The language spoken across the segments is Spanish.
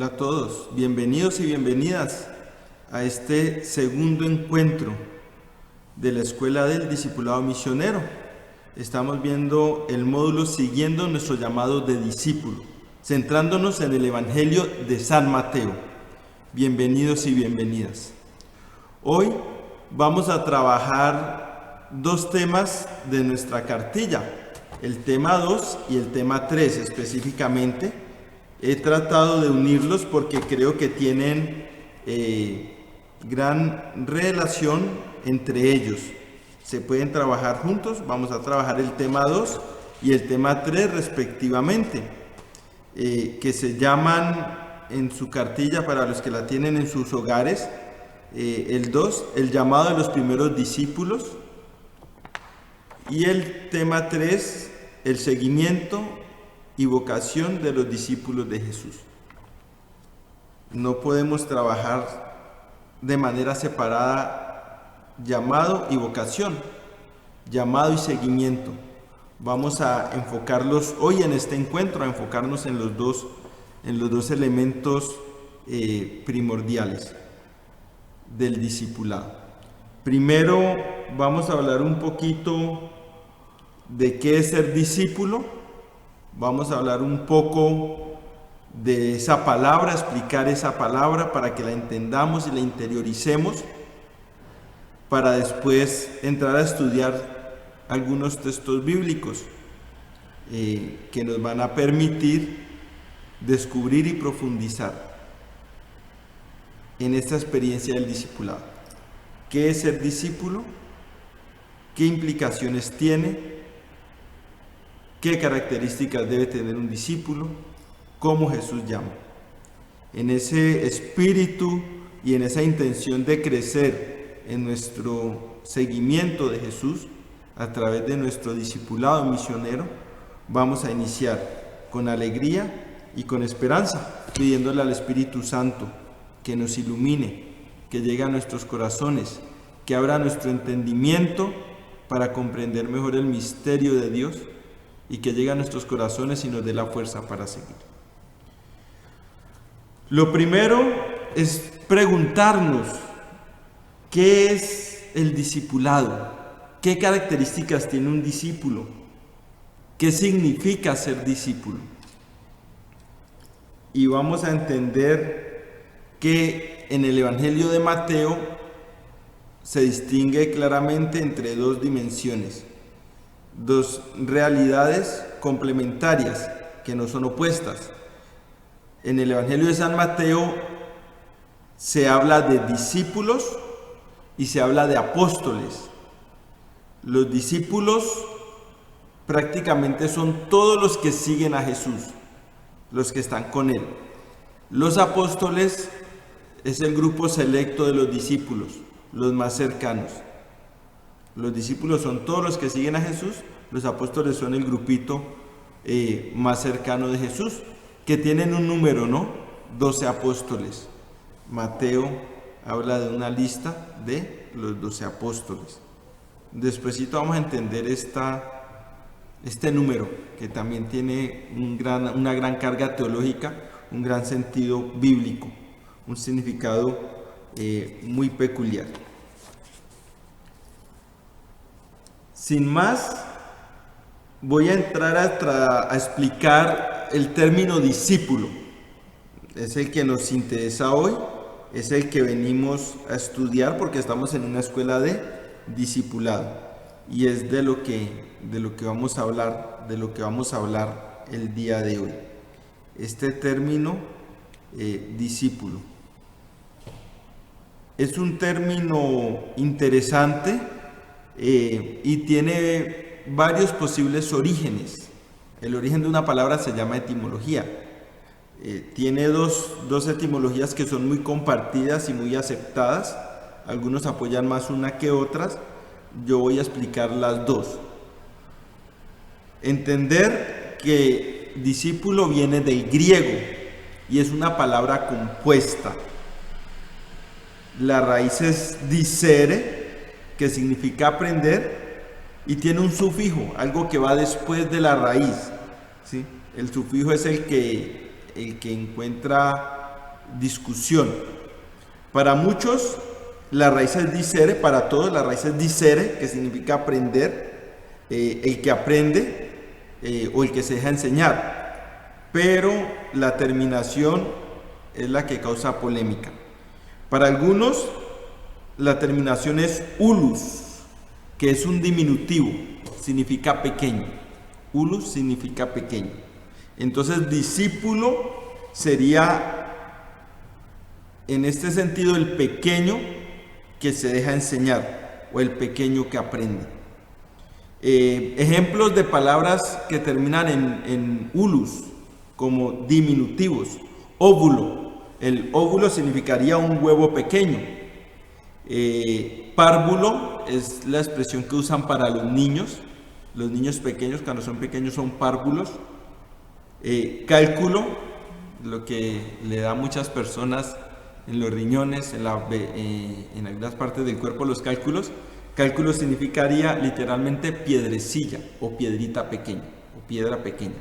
Hola a todos, bienvenidos y bienvenidas a este segundo encuentro de la Escuela del Discipulado Misionero. Estamos viendo el módulo siguiendo nuestro llamado de discípulo, centrándonos en el Evangelio de San Mateo. Bienvenidos y bienvenidas. Hoy vamos a trabajar dos temas de nuestra cartilla, el tema 2 y el tema 3 específicamente. He tratado de unirlos porque creo que tienen gran relación entre ellos. Se pueden trabajar juntos. Vamos a trabajar el tema 2 y el tema 3 respectivamente, que se llaman en su cartilla, para los que la tienen en sus hogares, el 2, el llamado de los primeros discípulos, y el tema 3, el seguimiento y vocación de los discípulos de Jesús. No podemos trabajar de manera separada llamado y vocación, llamado y seguimiento. Vamos a enfocarlos hoy en este encuentro, a enfocarnos en los dos elementos primordiales del discipulado. Primero vamos a hablar un poquito de qué es ser discípulo. Vamos a hablar un poco de esa palabra, explicar esa palabra para que la entendamos y la interioricemos, para después entrar a estudiar algunos textos bíblicos que nos van a permitir descubrir y profundizar en esta experiencia del discipulado. ¿Qué es ser discípulo? ¿Qué implicaciones tiene? ¿Qué características debe tener un discípulo? ¿Cómo Jesús llama? En ese espíritu y en esa intención de crecer en nuestro seguimiento de Jesús a través de nuestro discipulado misionero, vamos a iniciar con alegría y con esperanza, pidiéndole al Espíritu Santo que nos ilumine, que llegue a nuestros corazones, que abra nuestro entendimiento para comprender mejor el misterio de Dios, y que llegue a nuestros corazones y nos dé la fuerza para seguir. Lo primero es preguntarnos, ¿qué es el discipulado? ¿Qué características tiene un discípulo? ¿Qué significa ser discípulo? Y vamos a entender que en el Evangelio de Mateo se distingue claramente entre dos dimensiones, dos realidades complementarias que no son opuestas. En el Evangelio de San Mateo se habla de discípulos y se habla de apóstoles. Los discípulos prácticamente son todos los que siguen a Jesús, los que están con Él. Los apóstoles es el grupo selecto de los discípulos, los más cercanos. Los discípulos son todos los que siguen a Jesús, los apóstoles son el grupito más cercano de Jesús, que tienen un número, ¿no? 12 apóstoles. Mateo habla de una lista de los 12 apóstoles. Despuesito vamos a entender este número, que también tiene una gran carga teológica, un gran sentido bíblico, un significado muy peculiar. Sin más, voy a entrar a explicar el término discípulo. Es el que nos interesa hoy, es el que venimos a estudiar porque estamos en una escuela de discipulado y es de lo que vamos a hablar el día de hoy. Este término discípulo es un término interesante y tiene varios posibles orígenes. El origen de una palabra se llama etimología. Tiene dos etimologías que son muy compartidas y muy aceptadas. Algunos apoyan más una que otras. Yo voy a explicar las dos. Entender que discípulo viene del griego y es una palabra compuesta. La raíz es discere, que significa aprender, y tiene un sufijo, algo que va después de la raíz, ¿sí? El sufijo es el que encuentra discusión. Para muchos la raíz es disere, para todos la raíz es disere, que significa aprender, el que aprende o el que se deja enseñar, pero la terminación es la que causa polémica. Para algunos la terminación es ulus, que es un diminutivo, significa pequeño. Ulus significa pequeño. Entonces discípulo sería en este sentido el pequeño que se deja enseñar o el pequeño que aprende. Ejemplos de palabras que terminan en ulus como diminutivos. Óvulo. El óvulo significaría un huevo pequeño. Párvulo es la expresión que usan para los niños. Los niños pequeños, cuando son pequeños, son párvulos. Cálculo, lo que le da a muchas personas en los riñones, en algunas partes del cuerpo, los cálculos. Cálculo significaría literalmente piedrecilla o piedrita pequeña o piedra pequeña.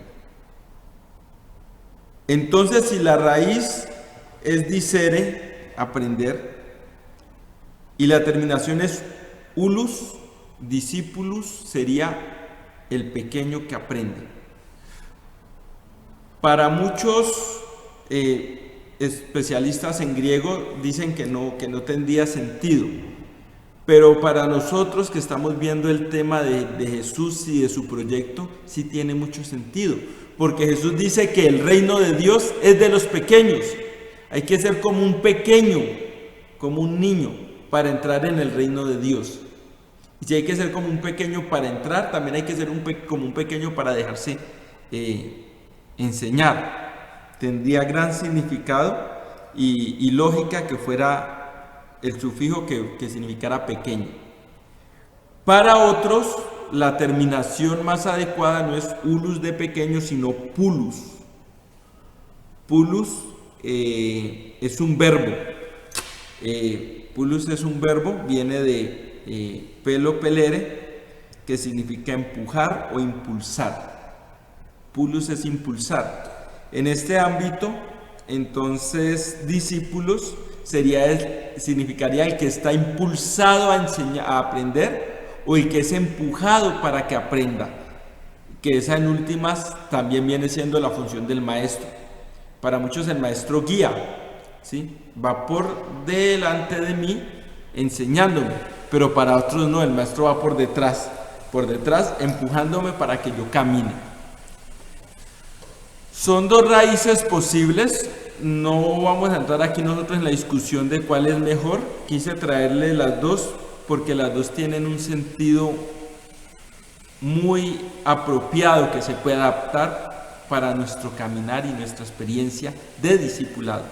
Entonces, si la raíz es disere, aprender, y la terminación es ulus, discipulus sería el pequeño que aprende. Para muchos especialistas en griego dicen que no tendría sentido, pero para nosotros que estamos viendo el tema de Jesús y de su proyecto, sí tiene mucho sentido, porque Jesús dice que el reino de Dios es de los pequeños. Hay que ser como un pequeño, como un niño, para entrar en el reino de Dios. Y si hay que ser como un pequeño para entrar, también hay que ser como un pequeño para dejarse enseñar. Tendría gran significado y lógica que fuera el sufijo que significara pequeño. Para otros, la terminación más adecuada no es ulus de pequeño, sino pulus. Pulus es un verbo. Pulus es un verbo, viene de pelo pelere, que significa empujar o impulsar. Pulus es impulsar. En este ámbito, entonces, discípulos significaría el que está impulsado a aprender o el que es empujado para que aprenda, que esa en últimas también viene siendo la función del maestro. Para muchos el maestro guía, ¿sí? Va por delante de mí enseñándome, pero para otros no, el maestro va por detrás empujándome para que yo camine. Son dos raíces posibles. No vamos a entrar aquí nosotros en la discusión de cuál es mejor. Quise traerle las dos porque las dos tienen un sentido muy apropiado que se puede adaptar para nuestro caminar y nuestra experiencia de discipulado.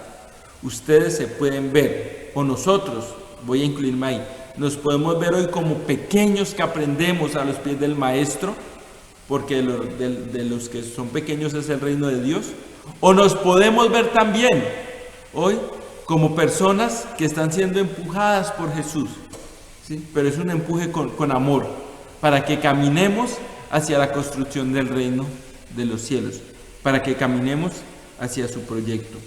Ustedes se pueden ver, o nosotros, voy a incluirme ahí, nos podemos ver hoy como pequeños que aprendemos a los pies del maestro, porque de los que son pequeños es el reino de Dios. O nos podemos ver también hoy como personas que están siendo empujadas por Jesús, ¿sí? Pero es un empuje con amor, para que caminemos hacia la construcción del reino de los cielos, para que caminemos hacia su proyecto.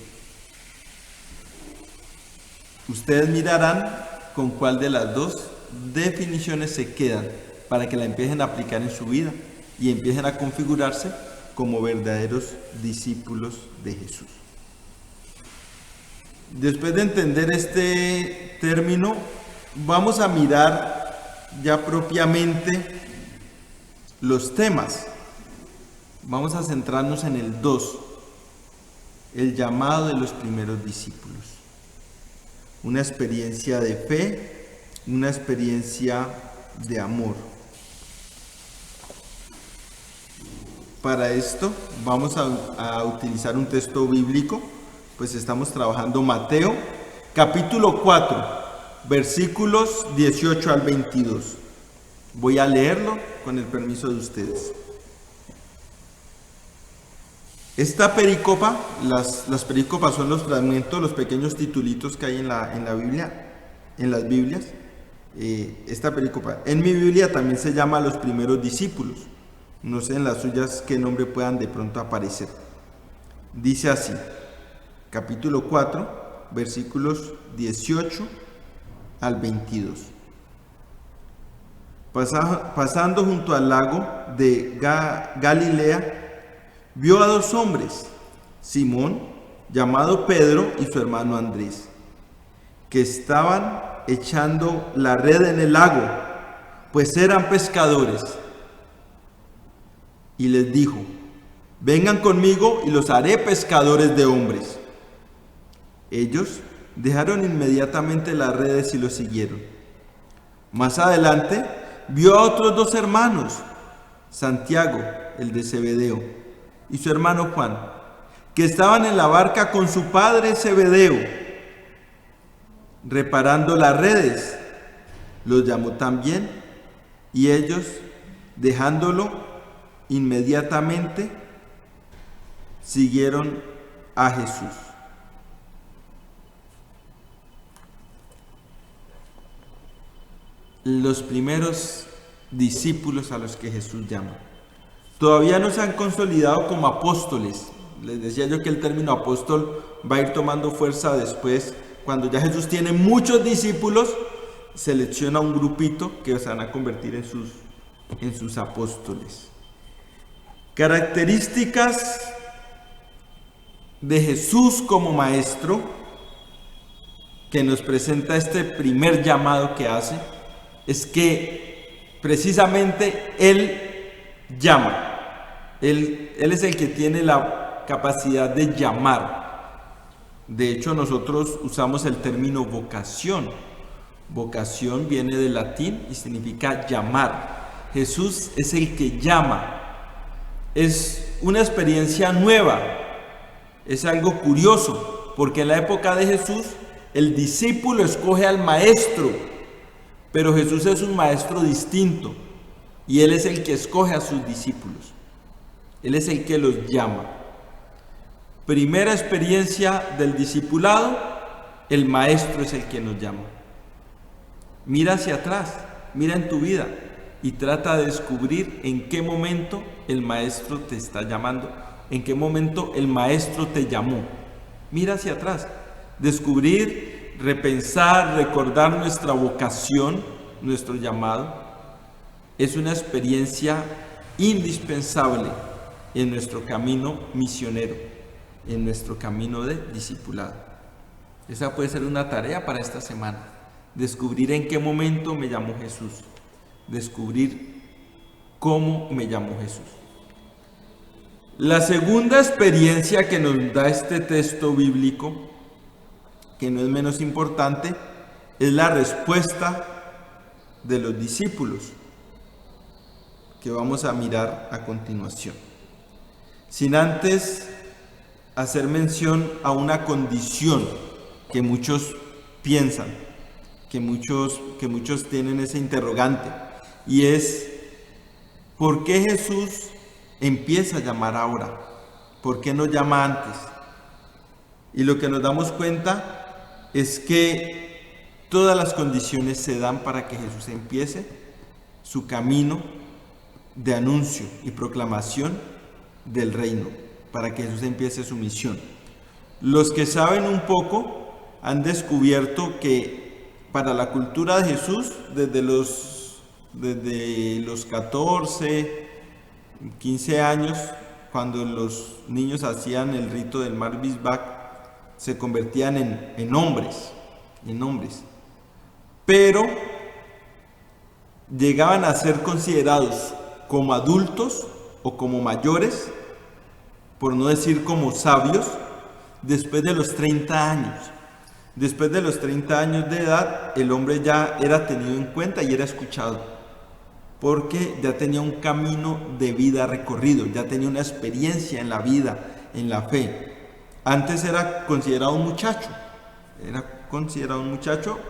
Ustedes mirarán con cuál de las dos definiciones se quedan, para que la empiecen a aplicar en su vida y empiecen a configurarse como verdaderos discípulos de Jesús. Después de entender este término, vamos a mirar ya propiamente los temas. Vamos a centrarnos en el 2, el llamado de los primeros discípulos. Una experiencia de fe, una experiencia de amor. Para esto vamos a utilizar un texto bíblico, pues estamos trabajando Mateo, capítulo 4, versículos 18 al 22. Voy a leerlo con el permiso de ustedes. Esta perícopa, las perícopas son los fragmentos, los pequeños titulitos que hay en la Biblia, en las Biblias. Esta perícopa, en mi Biblia también se llama los primeros discípulos. No sé en las suyas qué nombre puedan de pronto aparecer. Dice así, capítulo 4, versículos 18 al 22. Pasando junto al lago de Galilea, vio a dos hombres, Simón, llamado Pedro, y su hermano Andrés, que estaban echando la red en el lago, pues eran pescadores. Y les dijo: vengan conmigo y los haré pescadores de hombres. Ellos dejaron inmediatamente las redes y lo siguieron. Más adelante vio a otros dos hermanos, Santiago, el de Zebedeo, y su hermano Juan, que estaban en la barca con su padre Zebedeo, reparando las redes. Los llamó también, y ellos, dejándolo, inmediatamente siguieron a Jesús. Los primeros discípulos a los que Jesús llama todavía no se han consolidado como apóstoles. Les decía yo que el término apóstol va a ir tomando fuerza después, cuando ya Jesús tiene muchos discípulos, selecciona un grupito que se van a convertir en sus apóstoles. Características de Jesús como maestro que nos presenta este primer llamado que hace es que precisamente Él llama. Él es el que tiene la capacidad de llamar. De hecho, nosotros usamos el término vocación. Vocación viene del latín y significa llamar. Jesús es el que llama. Es una experiencia nueva. Es algo curioso, porque en la época de Jesús, el discípulo escoge al maestro. Pero Jesús es un maestro distinto y Él es el que escoge a sus discípulos. Él es el que los llama. Primera experiencia del discipulado, el maestro es el que nos llama. Mira hacia atrás, mira en tu vida y trata de descubrir en qué momento el maestro te está llamando, en qué momento el maestro te llamó. Mira hacia atrás, descubrir, repensar, recordar nuestra vocación, nuestro llamado, es una experiencia indispensable en nuestro camino misionero, en nuestro camino de discipulado. Esa puede ser una tarea para esta semana, descubrir en qué momento me llamó Jesús, descubrir cómo me llamó Jesús. La segunda experiencia que nos da este texto bíblico, que no es menos importante, es la respuesta de los discípulos, que vamos a mirar a continuación. Sin antes hacer mención a una condición que muchos piensan, que muchos tienen ese interrogante, y es: ¿por qué Jesús empieza a llamar ahora? ¿Por qué no llama antes? Y lo que nos damos cuenta es que todas las condiciones se dan para que Jesús empiece su camino de anuncio y proclamación del reino, para que Jesús empiece su misión. Los que saben un poco han descubierto que para la cultura de Jesús, desde los 14, 15 años, cuando los niños hacían el rito del Mar Bisbak, se convertían en hombres, pero llegaban a ser considerados como adultos o como mayores, por no decir como sabios, después de los 30 años. Después de los 30 años de edad, el hombre ya era tenido en cuenta y era escuchado, porque ya tenía un camino de vida recorrido, ya tenía una experiencia en la vida, en la fe. Antes era considerado un muchacho,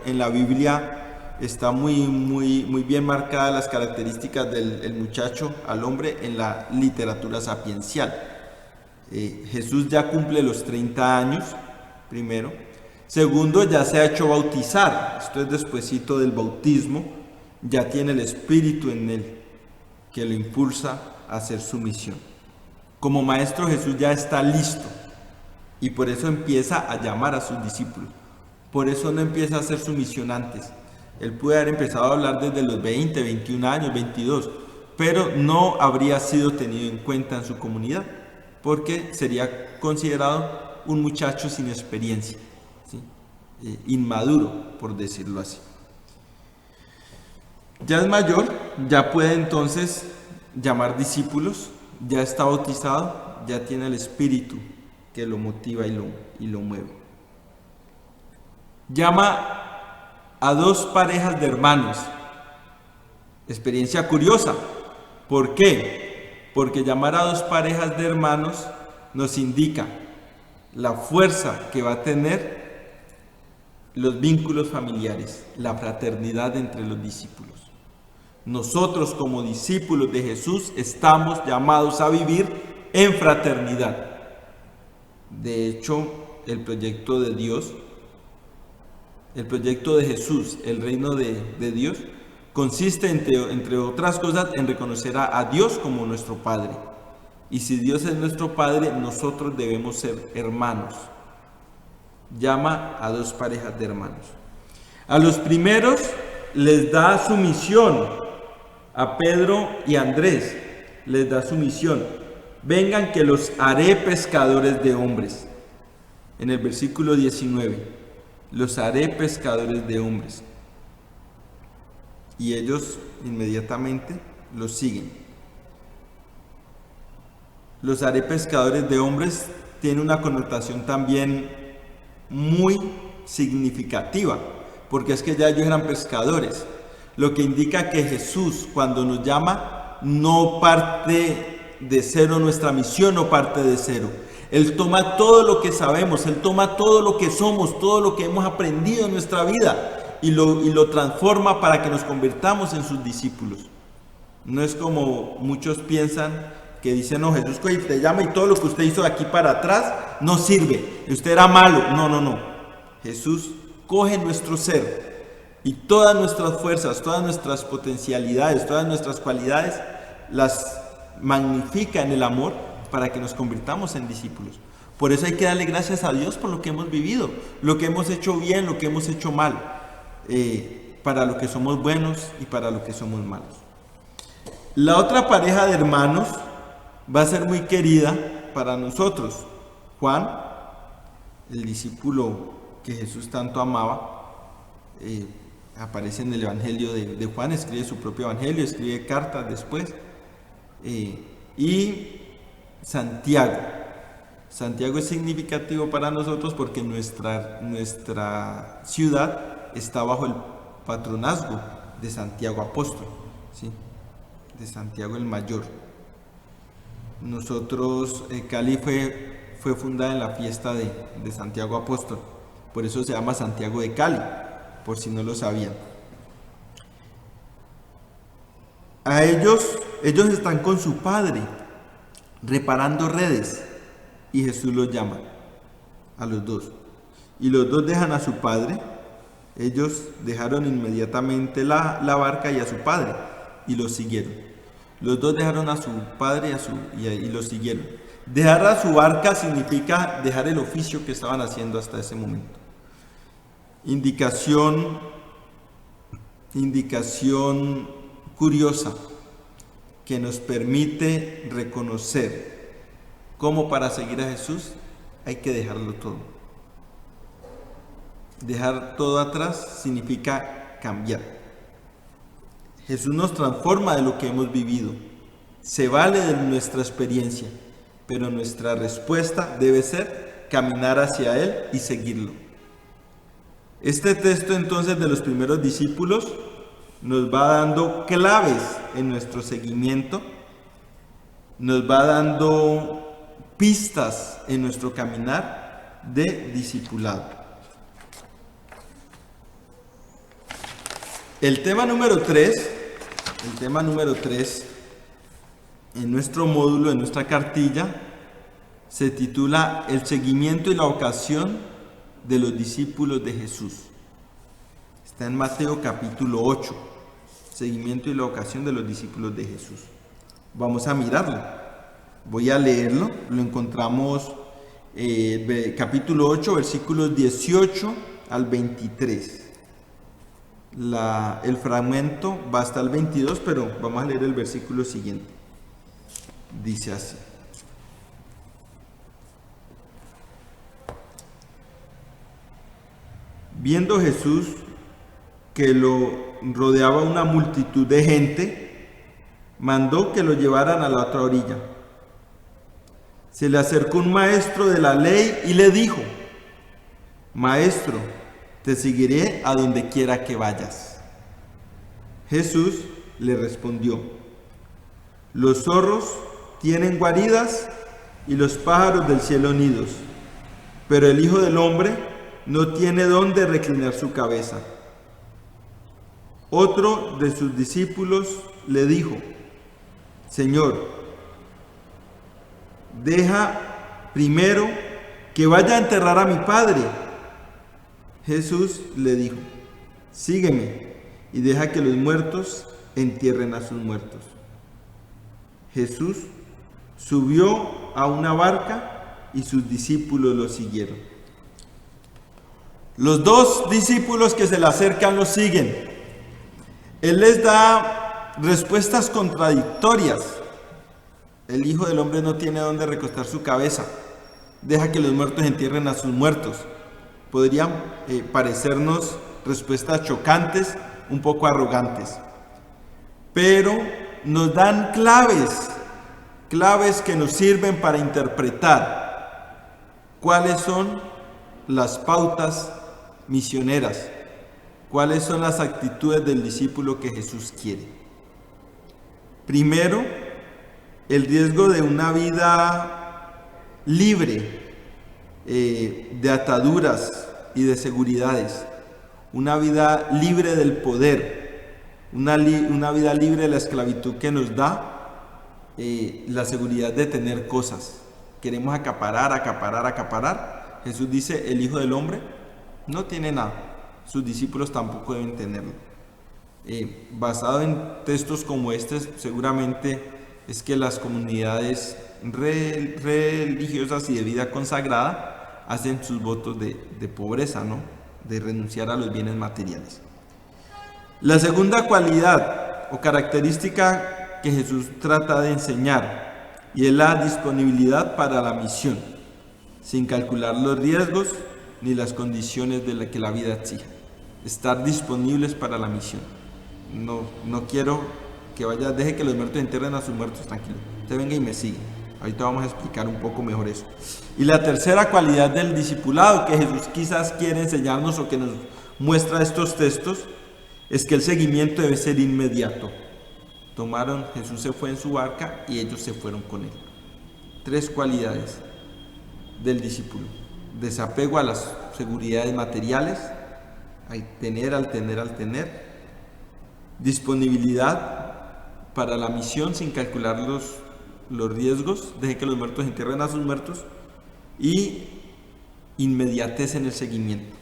En la Biblia está muy bien marcadas las características del muchacho al hombre en la literatura sapiencial. Jesús ya cumple los 30 años, primero. Segundo, ya se ha hecho bautizar. Esto es despuesito del bautismo. Ya tiene el Espíritu en él que lo impulsa a hacer su misión. Como maestro, Jesús ya está listo. Y por eso empieza a llamar a sus discípulos. Por eso no empieza a hacer su misión antes. Él puede haber empezado a hablar desde los 20, 21 años, 22, pero no habría sido tenido en cuenta en su comunidad, porque sería considerado un muchacho sin experiencia, ¿sí? Inmaduro, por decirlo así. Ya es mayor, ya puede entonces llamar discípulos, ya está bautizado, ya tiene el Espíritu que lo motiva y lo mueve. Llama a dos parejas de hermanos. Experiencia curiosa. ¿Por qué? Porque llamar a dos parejas de hermanos nos indica la fuerza que va a tener los vínculos familiares, la fraternidad entre los discípulos. Nosotros como discípulos de Jesús estamos llamados a vivir en fraternidad. De hecho, el proyecto de Dios, el proyecto de Jesús, el reino de Dios, consiste entre otras cosas en reconocer a Dios como nuestro Padre. Y si Dios es nuestro Padre, nosotros debemos ser hermanos. Llama a dos parejas de hermanos. A los primeros les da su misión, a Pedro y Andrés les da su misión. Vengan que los haré pescadores de hombres. En el versículo 19, los haré pescadores de hombres. Y ellos inmediatamente los siguen. Los haré pescadores de hombres tiene una connotación también muy significativa, porque es que ya ellos eran pescadores, lo que indica que Jesús, cuando nos llama, no parte de cero, nuestra misión no parte de cero. Él toma todo lo que sabemos, Él toma todo lo que somos, todo lo que hemos aprendido en nuestra vida y lo transforma para que nos convirtamos en sus discípulos. No es como muchos piensan, que dicen, no, Jesús te llama y todo lo que usted hizo de aquí para atrás no sirve, usted era malo. No. Jesús coge nuestro ser y todas nuestras fuerzas, todas nuestras potencialidades, todas nuestras cualidades, las magnifica en el amor para que nos convirtamos en discípulos. Por eso hay que darle gracias a Dios por lo que hemos vivido, lo que hemos hecho bien, lo que hemos hecho mal, para lo que somos buenos y para lo que somos malos. La otra pareja de hermanos va a ser muy querida para nosotros. Juan, el discípulo que Jesús tanto amaba, aparece en el Evangelio de Juan, escribe su propio Evangelio, escribe cartas después. Y Santiago. Santiago es significativo para nosotros porque nuestra ciudad está bajo el patronazgo de Santiago Apóstol, ¿sí? De Santiago el Mayor. Nosotros, Cali fue fundada en la fiesta de Santiago Apóstol, por eso se llama Santiago de Cali, por si no lo sabían. A ellos están con su padre, reparando redes, y Jesús los llama, a los dos. Y los dos dejan a su padre, ellos dejaron inmediatamente la barca y a su padre, y los siguieron. Los dos dejaron a su padre y los siguieron. Dejar a su barca significa dejar el oficio que estaban haciendo hasta ese momento. Indicación curiosa que nos permite reconocer cómo para seguir a Jesús hay que dejarlo todo. Dejar todo atrás significa cambiar. Jesús nos transforma de lo que hemos vivido, se vale de nuestra experiencia, pero nuestra respuesta debe ser caminar hacia Él y seguirlo. Este texto entonces de los primeros discípulos nos va dando claves en nuestro seguimiento, nos va dando pistas en nuestro caminar de discipulado. El tema número 3 en nuestro módulo, en nuestra cartilla, se titula El seguimiento y la vocación de los discípulos de Jesús. Está en Mateo capítulo 8, seguimiento y la vocación de los discípulos de Jesús. Vamos a mirarlo. Voy a leerlo, lo encontramos capítulo 8, versículos 18 al 23. El fragmento va hasta el 22, pero vamos a leer el versículo siguiente. Dice así: viendo Jesús que lo rodeaba una multitud de gente, mandó que lo llevaran a la otra orilla. Se le acercó un maestro de la ley y le dijo: Maestro, te seguiré a donde quiera que vayas. Jesús le respondió: los zorros tienen guaridas y los pájaros del cielo nidos, pero el Hijo del Hombre no tiene dónde reclinar su cabeza. Otro de sus discípulos le dijo: Señor, deja primero que vaya a enterrar a mi padre. Jesús le dijo: sígueme y deja que los muertos entierren a sus muertos. Jesús subió a una barca y sus discípulos lo siguieron. Los dos discípulos que se le acercan lo siguen. Él les da respuestas contradictorias. El Hijo del Hombre no tiene dónde recostar su cabeza. Deja que los muertos entierren a sus muertos. Podrían parecernos respuestas chocantes, un poco arrogantes. Pero nos dan claves que nos sirven para interpretar cuáles son las pautas misioneras, cuáles son las actitudes del discípulo que Jesús quiere. Primero, el riesgo de una vida libre de ataduras y de seguridades, una vida libre del poder, una vida libre de la esclavitud que nos da la seguridad de tener cosas. Queremos acaparar. Jesús dice: el Hijo del Hombre no tiene nada, sus discípulos tampoco deben tenerlo. Basado en textos como este, seguramente es que las comunidades religiosas y de vida consagrada hacen sus votos de pobreza, ¿no? De renunciar a los bienes materiales. La segunda cualidad o característica que Jesús trata de enseñar, y es la disponibilidad para la misión, sin calcular los riesgos ni las condiciones de que la vida exija. Estar disponibles para la misión. No quiero que vaya, deje que los muertos entierren a sus muertos, tranquilo. Usted venga y me sigue. Ahorita vamos a explicar un poco mejor eso. Y la tercera cualidad del discipulado que Jesús quizás quiere enseñarnos o que nos muestra estos textos es que el seguimiento debe ser inmediato. Jesús se fue en su barca y ellos se fueron con él. 3 cualidades del discípulo: desapego a las seguridades materiales, al tener, disponibilidad para la misión sin calcular los riesgos, deje que los muertos entierren a sus muertos, y inmediatez en el seguimiento.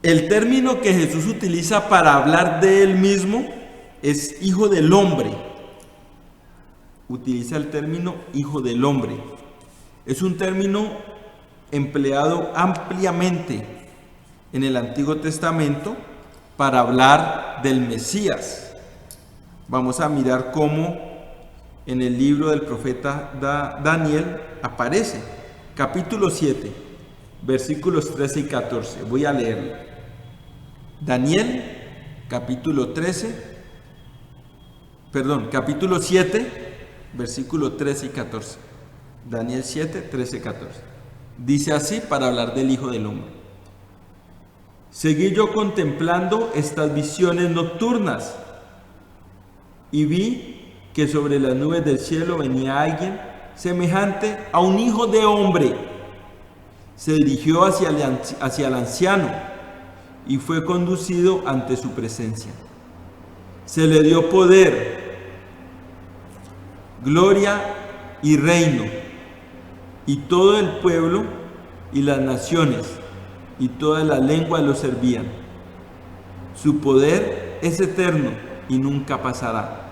El término que Jesús utiliza para hablar de él mismo es Hijo del Hombre. Utiliza el término Hijo del Hombre. Es un término empleado ampliamente en el Antiguo Testamento para hablar del Mesías. Vamos a mirar cómo en el libro del profeta Daniel aparece. Capítulo 7, versículos 13 y 14. Voy a leerlo. Daniel, capítulo 7, versículo 13 y 14. Daniel 7, 13 y 14. Dice así para hablar del Hijo del Hombre: seguí yo contemplando estas visiones nocturnas y vi que sobre las nubes del cielo venía alguien semejante a un hijo de hombre. Se dirigió hacia el anciano y fue conducido ante su presencia. Se le dio poder, gloria y reino, y todo el pueblo y las naciones y todas las lenguas lo servían. Su poder es eterno y nunca pasará,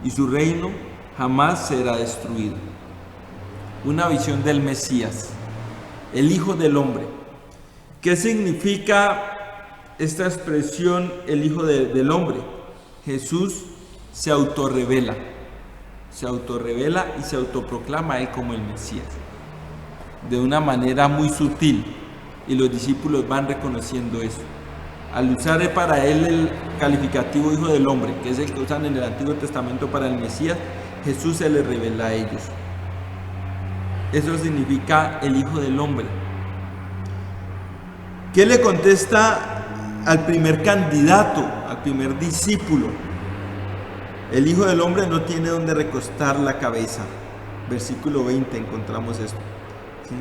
y su reino jamás será destruido. una visión del Mesías, el Hijo del Hombre. ¿Qué significa esta expresión, el Hijo del Hombre? Jesús se autorrevela y se autoproclama a Él como el Mesías, de una manera muy sutil, y los discípulos van reconociendo eso. Al usar para Él el calificativo Hijo del Hombre, que es el que usan en el Antiguo Testamento para el Mesías, Jesús se les revela a ellos. Eso significa el Hijo del Hombre. ¿Qué le contesta al primer candidato, al primer discípulo? El Hijo del Hombre no tiene donde recostar la cabeza. Versículo 20 encontramos esto. ¿Sí?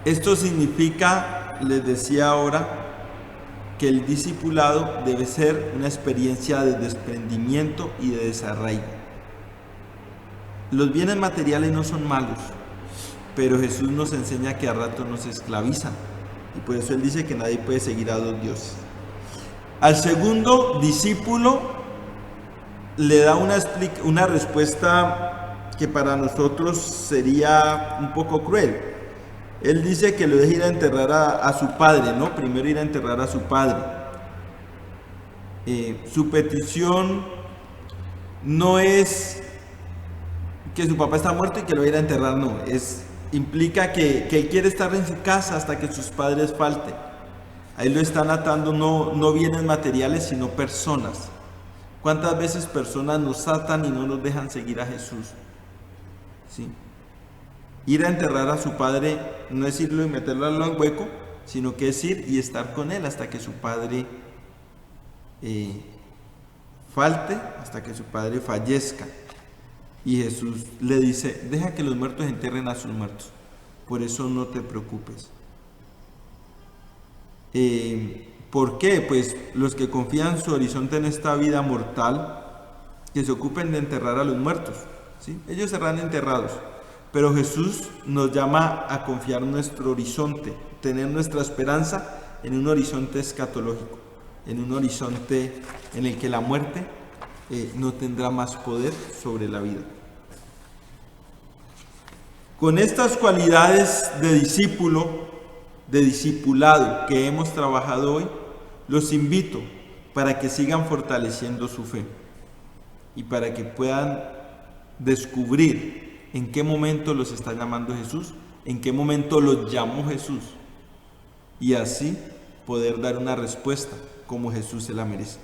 Esto significa, les decía ahora, que el discipulado debe ser una experiencia de desprendimiento y de desarraigo. Los bienes materiales no son malos, pero Jesús nos enseña que a rato nos esclavizan, y por eso Él dice que nadie puede seguir a dos dioses. Al segundo discípulo le da una respuesta que para nosotros sería un poco cruel. Él dice que lo deje ir a enterrar a su padre, ¿no? Primero ir a enterrar a su padre. Su petición no es que su papá está muerto y que lo vaya a enterrar, no. Implica que él quiere estar en su casa hasta que sus padres falten. Ahí lo están atando no bienes materiales, sino personas. ¿Cuántas veces personas nos atan y no nos dejan seguir a Jesús? ¿Sí? Ir a enterrar a su padre no es irlo y meterlo en un hueco, sino que es ir y estar con él hasta que su padre falte, hasta que su padre fallezca. Y Jesús le dice: deja que los muertos entierren a sus muertos, por eso no te preocupes. ¿Por qué? Pues los que confían su horizonte en esta vida mortal, que se ocupen de enterrar a los muertos, ¿sí? Ellos serán enterrados, pero Jesús nos llama a confiar nuestro horizonte, tener nuestra esperanza en un horizonte escatológico, en un horizonte en el que la muerte no tendrá más poder sobre la vida. Con estas cualidades de discípulo, de discipulado que hemos trabajado hoy, los invito para que sigan fortaleciendo su fe y para que puedan descubrir en qué momento los está llamando Jesús, en qué momento los llamó Jesús, y así poder dar una respuesta como Jesús se la merece.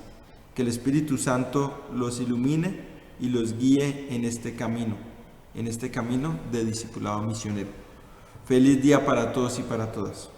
Que el Espíritu Santo los ilumine y los guíe en este camino de discipulado misionero. Feliz día para todos y para todas.